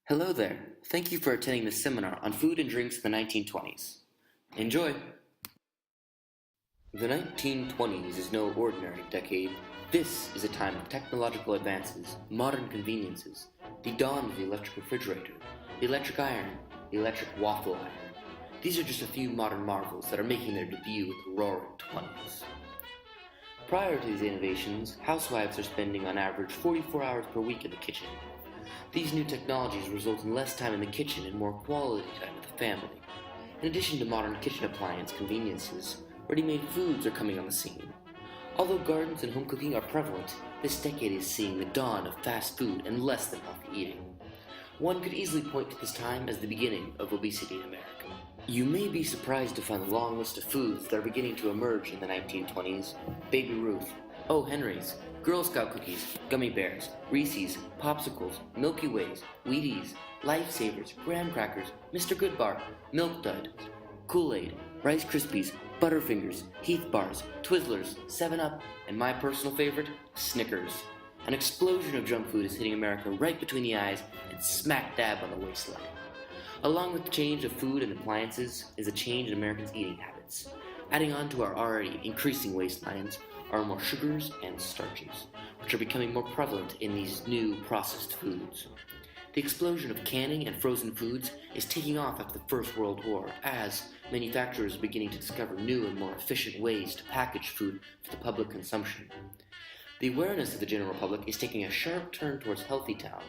Hello there. Thank you for attending this seminar on food and drinks in the 1920s. Enjoy! The 1920s is no ordinary decade. This is a time of technological advances, modern conveniences, the dawn of the electric refrigerator, the electric iron, the electric waffle iron. These are just a few modern marvels that are making their debut with the roaring 20s. Prior to these innovations, housewives are spending on average 44 hours per week in the kitchen. These new technologies result in less time in the kitchen and more quality time with the family. In addition to modern kitchen appliance conveniences, ready-made foods are coming on the scene. Although gardens and home cooking are prevalent, this decade is seeing the dawn of fast food and less than healthy eating. One could easily point to this time as the beginning of obesity in America. You may be surprised to find the long list of foods that are beginning to emerge in the 1920s. Baby Ruth, O. Henry's, Girl Scout cookies, gummy bears, Reese's, popsicles, Milky Ways, Wheaties, Lifesavers, graham crackers, Mr. Goodbar, Milk Dud, Kool-Aid, Rice Krispies, Butterfingers, Heath Bars, Twizzlers, 7-Up, and my personal favorite, Snickers. An explosion of junk food is hitting America right between the eyes and smack dab on the waistline. Along with the change of food and appliances is a change in Americans' eating habits. Adding on to our already increasing waistlines are more sugars and starches, which are becoming more prevalent in these new processed foods. The explosion of canning and frozen foods is taking off after the First World War as manufacturers are beginning to discover new and more efficient ways to package food for the public consumption. The awareness of the general public is taking a sharp turn towards Healthy Town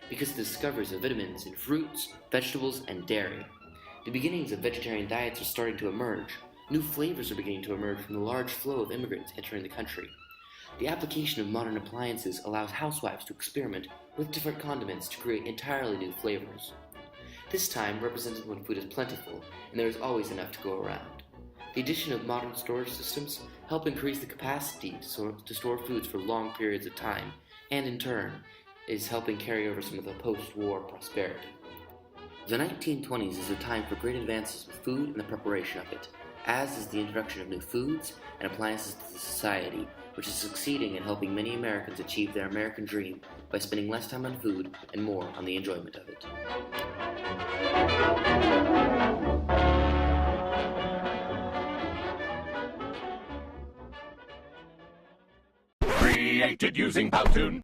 because of the discoveries of vitamins in fruits, vegetables, and dairy. The beginnings of vegetarian diets are starting to emerge. New flavors are beginning to emerge from the large flow of immigrants entering the country. The application of modern appliances allows housewives to experiment with different condiments to create entirely new flavors. This time represents when food is plentiful and there is always enough to go around. The addition of modern storage systems help increase the capacity to store foods for long periods of time, and in turn is helping carry over some of the post-war prosperity. The 1920s is a time for great advances with food and the preparation of it, as is the introduction of new foods and appliances to the society, which is succeeding in helping many Americans achieve their American dream by spending less time on food and more on the enjoyment of it. Created using Powtoon.